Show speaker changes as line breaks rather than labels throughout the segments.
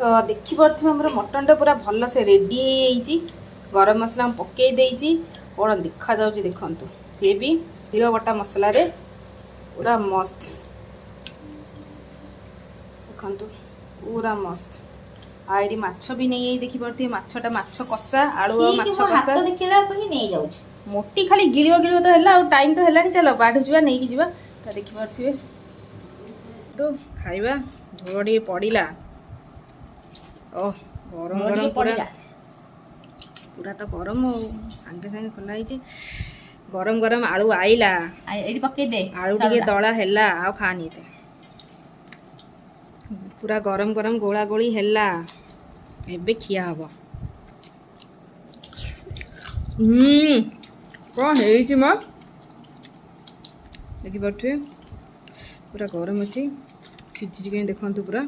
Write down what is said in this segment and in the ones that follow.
तो देखिपे आम मटनटा पूरा भल से रेडी गरम मसला पकई देती कौन देखा जाऊँ देखु सी भी हीर बटा मसला पूरा मस्त देखु पूरा मस्त आई माछ भी नहीं देखिपे माछटा माछ कषा आलू और माछ कषा
देखला कहीं नहीं जाउछ
मोटी खाली गिरियो गिरियो तो है टाइम तो है चलो बाढ़ जा नहीं कि देखिपे तो खाइबा झोल टे पड़ा ओ गरम गरम पड़ा पूरा तो गरम सांगे सांगे खोला गरम गरम आलू आईला
पके दे
आलू टे दला है आ खानी पूरा गरम गरम गोला गोली है एबे खिया हम कौन है देखिपे पूरा गरम अच्छी सीझी कहीं देखु पूरा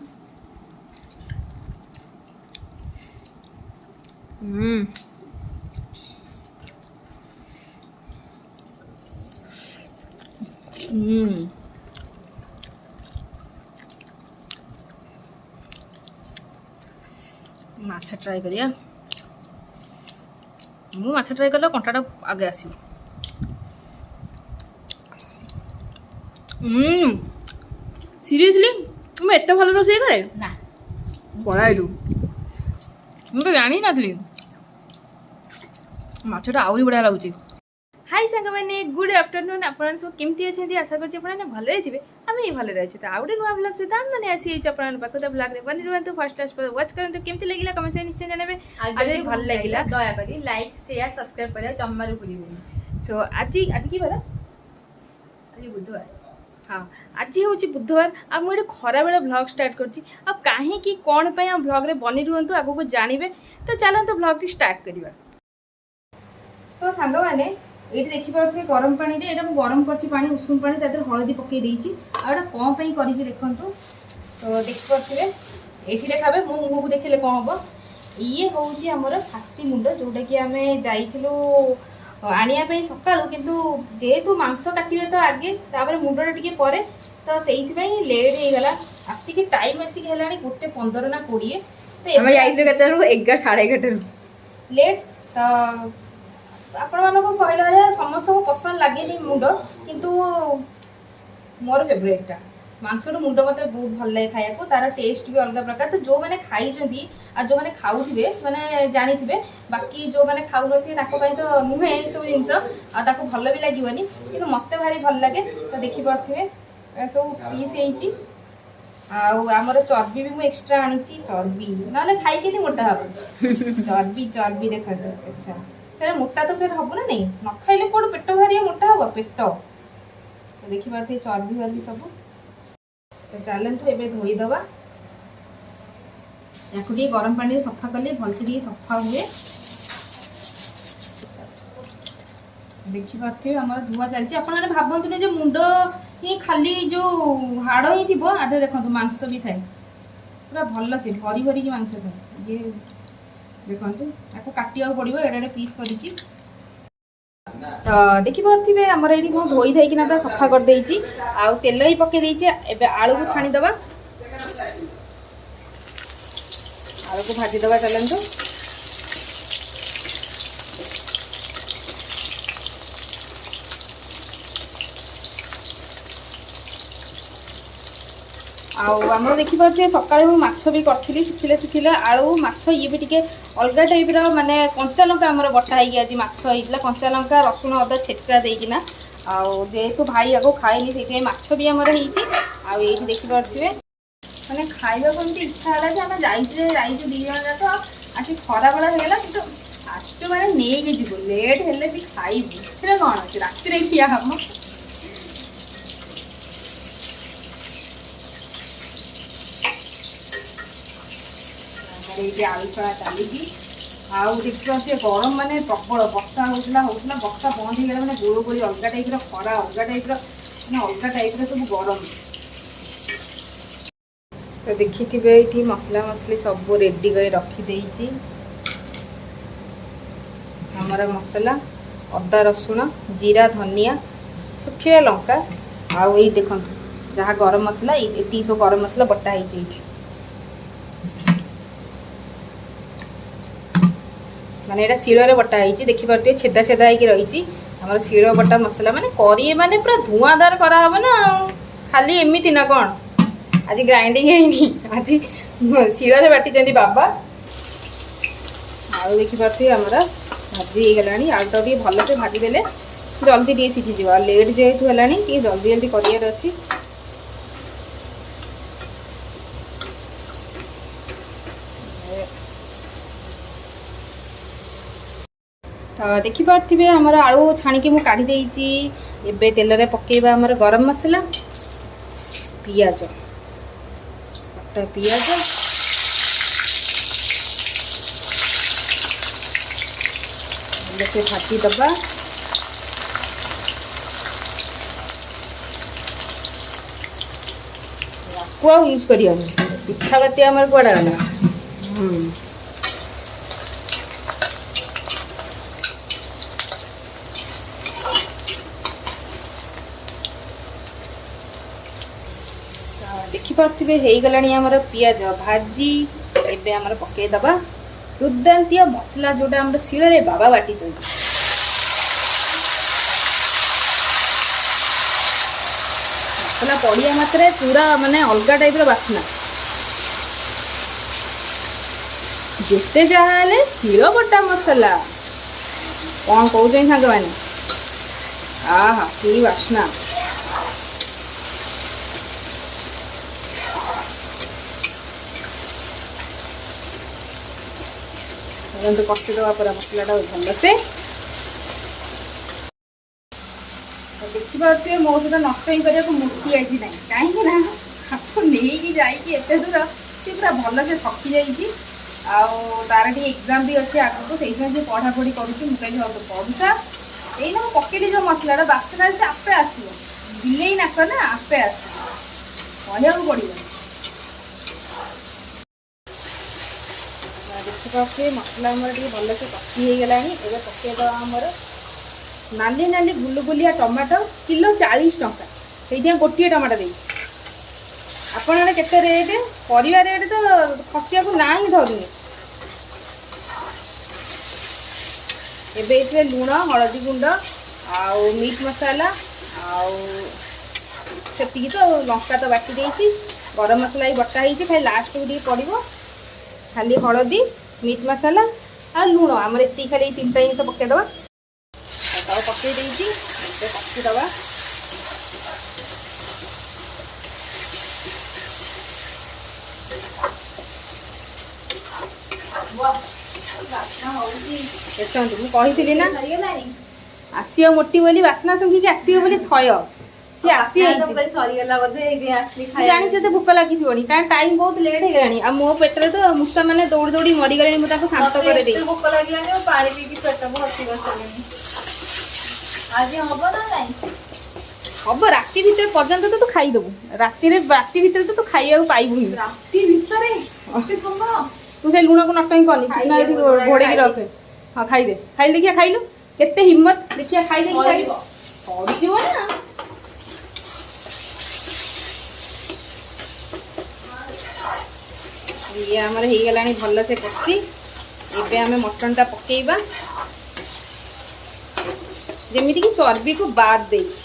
माछ ट्राई करिया मु माछ ट्राई कला कंटाटा आगे आस सीरियसली मैं एत भल रोसे करे
ना
पढ़ाइलु मुझे जानी नी माछटा आहरी बढ़िया लगुच हाय सांग मैंने गुड आफ्टरनून आप सब केमती अच्छे आशा करते भल थे आम ये भल अच्छे तो आउटे नुआ ब्लॉग सहित आम मैंने आसी पाख तो ब्लॉग बनी रुहतु फर्स्ट क्लास वाच करते केमती लगे कमेंट से निश्चय जानवे आज भल लगे
दया करी लाइक शेयर सब्सक्राइब करिया जम्मारू भूलिबेनी
सो आज आज की बार
आज बुधवार
हाँ आज हूँ बुधवार आ मुझे खरा बेला ब्लॉग स्टार्ट कर कहीं कौन ब्लॉग रे बनी रुहतु आगो को जानवे तो चलते ब्लॉग टी स्टार्ट करवा सो सांग मैंने ये देखिपे गरम पानी ये गरम कर उषुम पानी तादर हलदी पकई देती आटा कौन कर देखु तो देखिपे ये देखा मो मुह को देखले कौन हम ये हूँ आमर खासी मुंड जोटा कि आम जाइलु आने सका किंतु जेहेतु मांस काटे तो आगे तापर मुंडा टे पर तो से लेट होगा आसिक टाइम आसिक है 1:15 ना 20 तो
11 साढ़े 11
लेट तो आपण मानको कहला भाया समस्त को पसंद लगे मुंड किंतु मोर फेवरेटा मांसर मुंड मत बहुत भल लगे खाया तार टेस्ट भी अलग प्रकार तो जो मैंने खाई आ जो मैंने खाऊे मैंने जानी थे बाकी जो मैंने खाऊ न तो नुहे सब जिनस आपको भल भी लगे कि मत भारी भल लगे तो देखिपे सब पीस आमर चर्बी भी मुझे एक्सट्रा आनी चर्बी ना खाई मोटा हम चर्बी चर्बी देखा फिर मोटा तो फिर हम ना नहीं न खाइले कौन पेट भारी मोटा हम पेट तो देखिपे चर्बी वाली सब तो चलतु ए धोईदबा या गरम पानी सफा कले भलसे सफा हुए देखिपे आम धुआ चलती आपने भावतुनि मुंड ही खाली जो हाड़ ही थी आधे देखो मांस भी थाए पूरा भल से भरी भरी मांस थाए ये देखु आपको काटिया पड़ो एडे पीस कर तो देखिपे आमर ये धोई धोईकिना पूरा सफा करदे आउ तेल ही पकई देचे आलू को छाणीदबा आलू को भाजीदबा चलतु आम देखिपे सका माछ भी करी सुखिले सुखिले आलू माछ ये भी टे अलग टाइप माने कंचा लंका आम बटाई आज माछ होता कंचा लंका रसुण अदा छेचा देना जेहेतु भाई आगो खाएनी से माछ भी आमर ये देखिपे मैंने खाइबा को इच्छा है कि आम जाइए दी जन जाक आज खरा बेला होगा कि आसु मैंने नहीं जीव लेट हेल्ले भी खाइबू से कौन अच्छे राति खिया हम ये आलू छड़ा चली देखिए गरम माने प्रबल बर्षा होता बर्षा बंद हो गला मैंने गोल गोली अलग टाइप खरा अलग टाइप मैंने अलग टाइप सब गरम तो देखिए ये मसला मसली सब रेडी कर रखीदे हमारा मसला अदा रसुण जीरा धनिया सुखिया लंका आउ ये देखो जहाँ गरम मसला ये सब गरम मसला बटा है ମାନେ ଏଇଟା ଶିଳରେ ବଟା ହେଇଛି, ଦେଖିପାରୁଥିବେ ଛେଦା ଛେଦା ହେଇକି ରହିଛି ଆମର ଶିଳ ବଟା ମସଲା। ମାନେ କରିବେ ମାନେ ପୁରା ଧୂଆଁଦାର କରାହବ ନା ଆଉ, ଖାଲି ଏମିତି ନା କ'ଣ? ଆଜି ଗ୍ରାଇଣ୍ଡିଙ୍ଗ ହେଇନି, ଆଜି ଶିଳରେ ବାଟିଛନ୍ତି ବାବା। ଆଳୁ ଦେଖିପାରୁଥିବେ ଆମର ଭାଜି ହେଇଗଲାଣି। ଆଳୁଟା ଟିକେ ଭଲସେ ଭାଜିଦେଲେ ଜଲ୍ଦି ଟିକେ ସିଝିଯିବ। ଆଉ ଲେଟ୍ ଯେହେତୁ ହେଲାଣି ଟିକେ ଜଲ୍ଦି ଜଲ୍ଦି କରିବାର ଅଛି। ତ ଦେଖିପାରୁଥିବେ ଆମର ଆଳୁ ଛାଣିକି ମୁଁ କାଢ଼ି ଦେଇଛି। ଏବେ ତେଲରେ ପକେଇବା ଆମର ଗରମ ମସଲା, ପିଆଜ, କଟା ପିଆଜ, ଭଲସେ ଭାଜିଦେବା। ୟାକୁ ଆଉ ୟୁଜ୍ କରିବାନି, ପିଠା ବାତି ଆମର କୁଆଡ଼େ ଗଲା। ଦେଖିପାରୁଥିବେ ହେଇଗଲାଣି ଆମର ପିଆଜ ଭାଜି। ଏବେ ଆମର ପକେଇଦବା ଦୁର୍ଦାନ୍ତୀୟ ମସଲା ଯୋଉଟା ଆମର ଶିଳରେ ବାବା ବାଟିଛନ୍ତି। ମସଲା ପଡ଼ିବା ମାତ୍ରେ ପୁରା ମାନେ ଅଲଗା ଟାଇପ୍ର ବାସ୍ନା। ଯେତେ ଯାହା ହେଲେ ଶିଳ ବଟା ମସଲା, କ'ଣ କହୁଛନ୍ତି ସାଙ୍ଗମାନେ? ଆହା କି ବାସ୍ନା! କଷିଦେବା ପୁରା ମସଲାଟା ଭଲସେ। ଦେଖିପାରୁଥିବେ ମୋ ସହିତ ନଷ୍ଟ ହିଁ କରିବାକୁ ମୂର୍ତ୍ତି ଆଜି ନାହିଁ, କାହିଁକି ନା ତାକୁ ନେଇକି ଯାଇଛି ଏତେ ଦୂର, ସେ ପୁରା ଭଲସେ ଥକି ଯାଇଛି। ଆଉ ତାର ଟିକେ ଏକ୍ଜାମ୍ ବି ଅଛି ଆଗକୁ, ସେଇଥିପାଇଁ ସେ ପଢ଼ାପଢ଼ି କରୁଛି। ମୁଁ କହିଲି ହଉ ପଢ଼ୁଥା, ଏଇନା ମୁଁ ପକେଇଲି ଯେଉଁ ମସଲାଟା ବାସ୍ନା ସେ ଆପେ ଆସିବ, ବିଲେଇ ନାକ ନା ଆପେ ଆସିବ, କହିବାକୁ ପଡ଼ିବ। ଦେଖିପାରୁଥିବେ ମସଲା ଆମର ଟିକେ ଭଲସେ କଷି ହେଇଗଲାଣି। ଏବେ ପକେଇଦେବା ଆମର ନାଲି ନାଲି ଗୁଲୁଗୁଲିଆ ଟମାଟୋ, କିଲୋ 40 ଟଙ୍କା, ସେଇଥିପାଇଁ ଗୋଟିଏ ଟମାଟୋ ଦେଇଛି। ଆପଣ ଆଡ଼େ କେତେ ରେଟ୍? ପରିବା ରେଟ୍ ତ ଖସିବାକୁ ନା ହିଁ ଧରୁନି। ଏବେ ଏଥିରେ ଲୁଣ, ହଳଦୀ ଗୁଣ୍ଡ ଆଉ ମିଟ୍ ମସଲା ଆଉ ସେତିକି ତ, ଲଙ୍କା ତ ବାଟି ଦେଇଛି, ଗରମ ମସଲା ବି ବଟା ହେଇଛି, ଖାଲି ଲାଷ୍ଟକୁ ଟିକେ ପଡ଼ିବ। ଖାଲି ହଳଦୀ, ମିଟ୍ ମସଲା ଆଉ ଲୁଣ, ଆମର ଏତିକି ଖାଲି ଏଇ ତିନିଟା ଜିନିଷ ପକେଇଦେବା। ତାକୁ ପକେଇ ଦେଇଛି, ଏବେ କଷିଦେବା। ଦେଖନ୍ତୁ ମୁଁ କହିଥିଲି ନା ଆସିବ ମୋଟି ବୋଲି, ବାସ୍ନା ଶୁଙ୍ଘିକି ଆସିବ ବୋଲି ଥୟ। ସେ
ସରିଗଲା ବୋଧେ,
ଜାଣିଛ ତ ଭୋକ ଲାଗିଥିବଣି, କାରଣ ଟାଇମ୍ ବହୁତ ଲେଟ୍ ହେଇଗଲାଣି। ଆଉ ମୋ ପେଟରେ ତ ମୂଷା ମାନେ ଦୌଡ଼ି ଦୌଡ଼ି ମରିଗଲେଣି, ମୁଁ ତାକୁ ଶାନ୍ତ କରିଦେଇଛି।
ଭୋକ ଲାଗିଲାନି, ମୁଁ ପାଣି ପିଇକି ପେଟ ଭର୍ତ୍ତି କରିସାରିଲିଣି। ଆଜି ହବ ନା ନାଇଁ?
ହବ, ରାତି ଭିତରେ ପର୍ଯ୍ୟନ୍ତ ତ ତୁ ଖାଇଦେବୁ। ରାତି ଭିତରେ ତ ତୁ ଖାଇବାକୁ ପାଇବୁ ହିଁ।
ରାତି ଭିତରେ
ତୁ ସେ ଲୁଣକୁ ନଷ୍ଟ ହିଁ କରନି, ଘୋଡ଼େଇକି ରଖେ। ହଁ ଖାଇଦେ, ଖାଇଲେ ଦେଖିଆ, ଖାଇଲୁ କେତେ ହିମ୍ମତ, ଦେଖିଆ ଖାଇଦେ। ସରିଯିବ ନା। ଇଏ ଆମର ହେଇଗଲାଣି ଭଲସେ କଷି। ଏବେ ଆମେ ମଟନଟା ପକେଇବା, ଯେମିତିକି ଚର୍ବିକୁ ବାଦ ଦେଇଛି।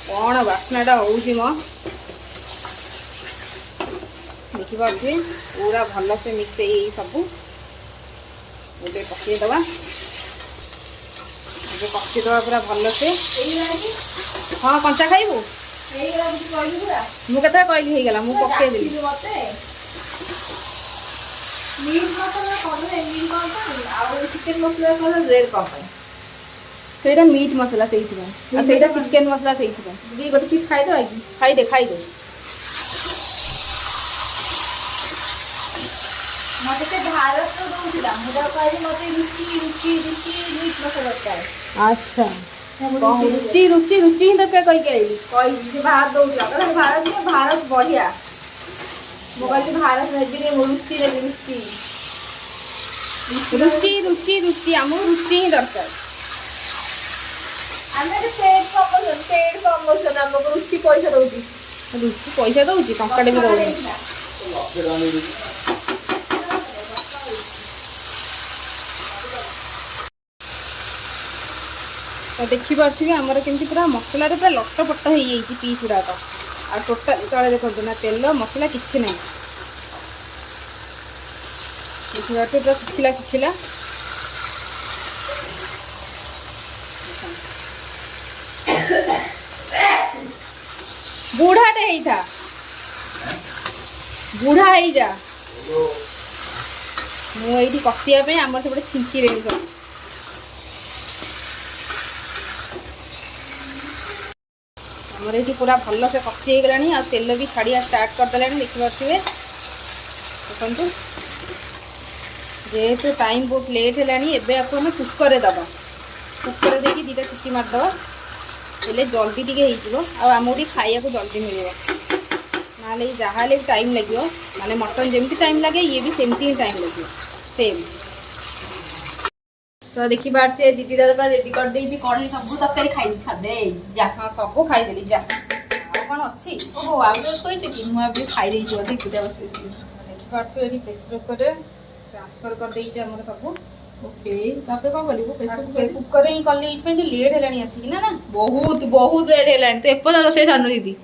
କ'ଣ ବାସ୍ନାଟା ହେଉଛି ମ, ଦେଖିପାରୁଥିବେ ପୁରା ଭଲସେ ମିଶେଇ ସବୁ। ଏବେ ପକେଇଦେବା, ଏବେ କଷିଦେବା ପୁରା ଭଲସେ। ହଁ କଞ୍ଚା ଖାଇବୁ? ମୁଁ କେତେବେଳେ କହିଲି ହେଇଗଲା, ମୁଁ ପକେଇଦେଲି। ସେଇଟା ମିଟ୍ ମସଲା ସେଇଥିପାଇଁ, ଆଉ ସେଇଟା ଚିକେନ ମସଲା ସେଇଥିପାଇଁ। ଦିଦି ଗୋଟେ ପିସ୍ ଖାଇଦେବା କି? ଖାଇଦେ ଖାଇଦେ।
ମତେ ସେ ଭାରତ ଦଉଥିଲା, ମୁଁ ତାକୁ କହିଲି ମତେ ରୁଚି ରୁଚି ରୁଚି ମିଟ୍ ମସଲା ଦରକାର।
ଆଚ୍ଛା, ରୁଚି ରୁଚି ରୁଚି ହିଁ ଦରକାର କହିକି ଆଇଲି।
କହିଲି ସେ ଭାରତ ଦଉଥିଲା, କହିଲା ଭାରତ ନୁହେଁ, ଭାରତ ବଢିଆ। ମୁଁ କହିଲି ଭାରତ ନେବିନି, ମୁଁ ରୁଚି ନେବି, ରୁଚି
ରୁଚି ରୁଚି ରୁଚି, ଆମକୁ ରୁଚି ହିଁ ଦରକାର।
ଆମେ ପେଡ୍ ପ୍ରମୋସନ, ଆମକୁ ରୁଚି ପଇସା ଦଉଛି।
ରୁଚି ପଇସା ଦଉଛି, ଟଙ୍କାଟେ ବି ଦଉନି। तो देखिपे आमर केमती पूरा मसला पूरा लटपट हो पीस गुड़ाक आ टोटाल तले देखो ना तेल मसला किसी ना देखिए पूरा सुखिला सुखिला बुढ़ाटे ही था बुढ़ा ही जा मुझे कषापी आम सब छिंची रेली सब आमर ये पूरा भल से कषि हो गलानी आ तेल भी छाड़िया स्टार्ट करदे देखिपे देखु जेहेतु टाइम बहुत लेट है एबे आपको हम कुकर दबा कुकर देकी दीटा सीटी मारदे हेल्ले जल्दी टे आमको खाया जल्दी मिल ना जहाँ टाइम लगे माने मटन जमी टाइम लगे ये भी सेमती ही टाइम लगे सेम
तो देखी पार्थे दीदी दादा रेडी कर देई कढ़ई सब तरकारी खाई खादे जा
हाँ सब खाईदेली जा
कौन अच्छी ओहो आउ तो कोई कि मुझे खाई देई जो देखुटा बस
देखिपे ये प्रेसर कुकर ट्रांसफर कर देई हमर सब
ओके तापर कोन करिवो प्रेशर
कुकर ही कले लेट है आसिक ना ना
बहुत बहुत लेट है तो एपर्तन रोसे सानु दीदी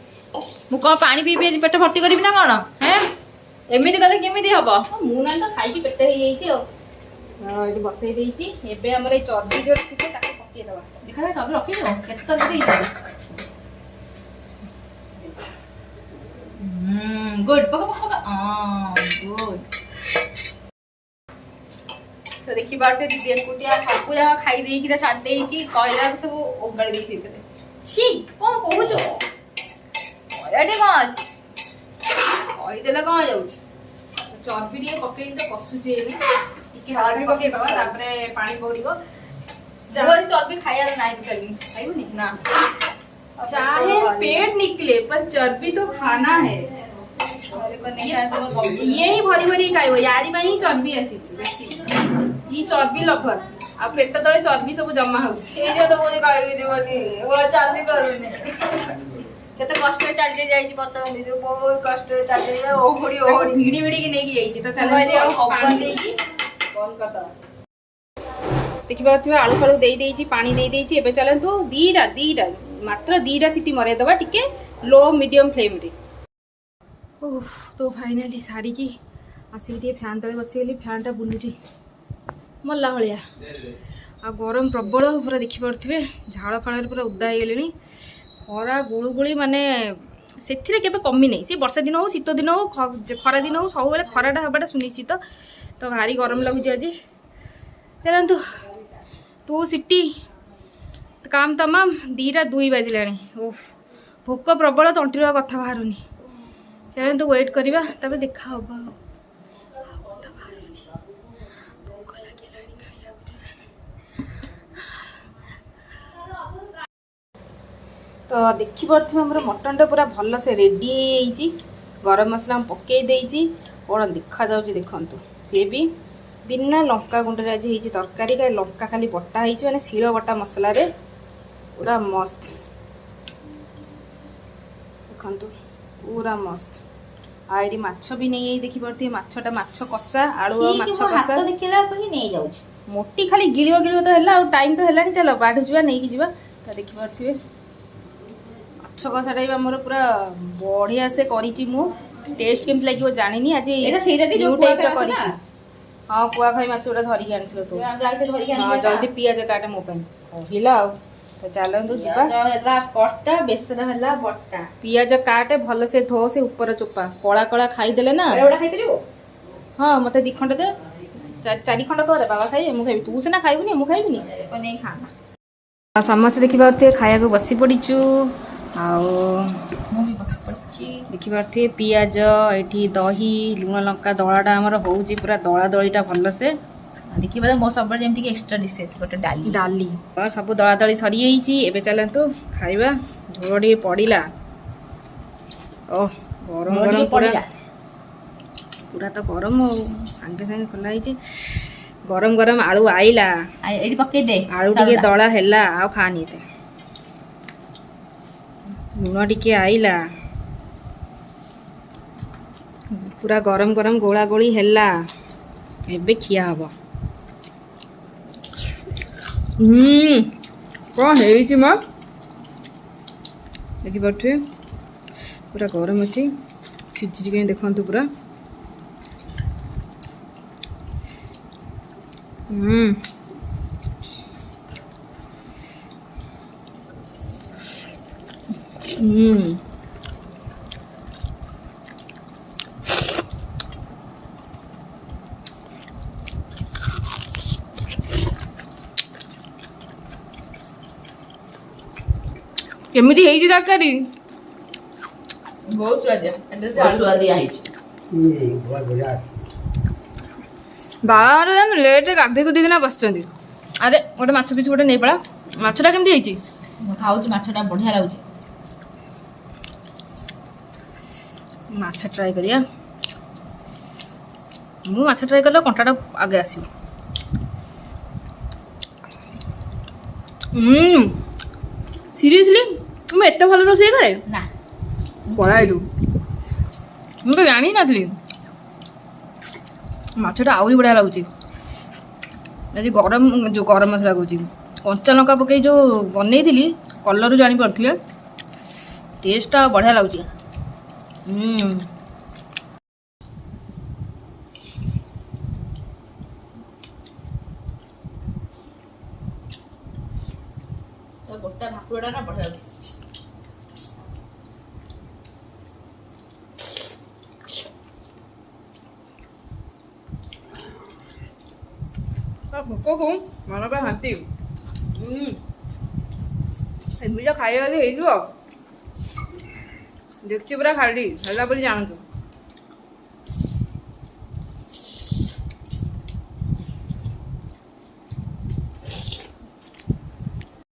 मु कौन पानी पी पी पेट भर्ती करी ना कौन हैं एमती कले केमी हम
मुझे तो खाई पेट हो ये बसई देती एबे हमर ये चर्बी जो थिके ताके पके दबा
देखा सब रखी दो केते तक देई गुड पका पका पका गुड तो देखी बार से दीदी एकुटिया सब जगह खाई देई कि साथ देई कहला सब ओगाड़ी देई सेते छी कोन कहू छो अरे माछ ओई देला कहां जाउ
चर्बी टे पकई तो पसुचे टिके हल्दी पके दबा तापरे पानी पड़िबो
वो चर्बी खाया नहीं चली
खाइबो नहीं
ना
चाहे पेट निकले पर चर्बी तो खाना है ये ही भरी भरी खाइबो यारी में ही चर्बी आसी ये चर्बी लभर आ पेट तले चर्बी सब जमा हो
ए जो तो बोली खाई देबनी वो चाली करूनी केते कष्ट चल जाई पता नहीं जो बहुत कष्ट चल जाई ओहड़ी ओहड़ी
भिड़ी भिड़ी की नहीं जाई तो चल
हप्पा देई कौन करता
देखिबा आलू फालू दे देई पानी दे देई एबे चलंतु दीटा मात्र दीटा सीटी मरे दबा टिके लो मीडियम फ्लेम रे ओह तो फाइनली सारी की आसिक फैन तले बसीगली फैनटा बुलूची मल्ला भाया आ गरम प्रबल पूरा देखिपे झाड़ फाड़ पूरा उदा हो गले खरा गुड़गुड़ी माने से कमी नहीं सी वर्षा दिन हो शीत दिन हो खरा दिन हो सब खराटा हवाटा सुनिश्चित तो भारी गरम लगुच आज चलतु 2 सीटी काम तमाम 2:02 बाजिला ओह भोक प्रबल तंटी कथा बाहरुनी चलतु वेट करवा तब देखा हम तो देखिपे आम मटन टा पूरा भल से रेडी हो गरम मसला पकई देती कौन देखा जाऊँ देखु सी भी बिना लंका गुंडे आज हो तरकारी का लंका खाली बटा हो मैंने शिल बटा मसला रे पूरा मस्त देखु पूरा मस्त आई माछ भी नहीं देखिपे माछटा माछ कषा आलू माछ कषा मोटी खाली गिड़ो गिड़ो तो है टाइम तो है चलो बाढ़ जा नहीं जा तो देखिपे माछ कषाटा भी आमर पूरा बढ़िया से करी मु टेस्ट केमती लगे जानी आज हाँ कुआ खाई माछ गोटा धरिकी आनी तो जल्दी पियाज काटे मो कहला तो चलतु
कटा बेसन है बटा
पियाज काटे भल से धो से ऊपर चोपा कला कला खाईदे ना हाँ मत 2 खंड दे 4 खंड कर बाबा खाइए मुझे तू सीना खाइबुनी मुझे खाइबुनी
नहीं खाना
समस्त देखिपे खाया बसी पड़ीचु देखिपे पियाज ये दही लुण लंका दलाटा आमर हो पूरा दला दलीटा भल से
देखिए मो सब जमी एक्सट्रा डिशेस गोटे डाली
डाली सब दला दली सरी एबे चलतु खाइबा झोल टे पड़ा ओह गरम गरम पड़ा पूरा तो गरम सांगे सांगे खोला गरम गरम आलू आईला
पके दे
आलू टे दला है आ खानी लुण टे आईला पूरा गरम गरम गोला गोली है एबे खिया हम କ'ଣ ହେଇଛି ମ ଦେଖିପାରୁଥିବେ ପୁରା ଗରମ ଅଛି ସିଝିଛି କାହିଁ ଦେଖନ୍ତୁ ପୁରା କେମିତି ହେଇଛି ତରକାରୀ
ବହୁତ ସୁଆଦିଆ
ସୁଆଦିଆ ହେଇଛି।
ବାହାର ଲେଟ୍ରେ ଗାଧୋଇ କୁଧିକିନା ବସିଛନ୍ତି ଆରେ ଗୋଟେ ମାଛ ପିସ୍ ଗୋଟେ ନେଇ ପଳା ମାଛଟା କେମିତି ହେଇଛି
ମୁଁ ଖାଉଛି ମାଛଟା ବଢ଼ିଆ ଲାଗୁଛି।
ମାଛ ଟ୍ରାଏ କରିବା ମୁଁ ମାଛ ଟ୍ରାଏ କଲେ କଣ୍ଟାଟା ଆଗେ ଆସିବ ସିରିୟସଲି ମୁଁ ଏତେ ଭଲ ରୋଷେଇ କରେ
ନା
ପଳା ଏଠୁ ମୁଁ ତ ଜାଣିନଥିଲି ମାଛଟା ଆହୁରି ବଢ଼ିଆ ଲାଗୁଛି ଆଜି ଯେଉଁ ଗରମ ମସଲା କହୁଛି କଞ୍ଚା ଲଙ୍କା ପକାଇ ଯେଉଁ ବନେଇଥିଲି କଲର୍ରୁ ଜାଣିପାରୁଥିବେ ଟେଷ୍ଟଟା ବଢ଼ିଆ ଲାଗୁଛି
ଗୋଟା ଭାକୁରଟା ନା ବଢ଼ିଆ ଲାଗୁଛି।
ଭୋକକୁ ମନ ପାଇଁ ଶାନ୍ତି ଏମିତିଆ ଖାଇବା ଯଦି ହେଇଯିବ ଦେଖଛି ପୁରା ଖାଲି ହେଲା ବୋଲି ଜାଣନ୍ତୁ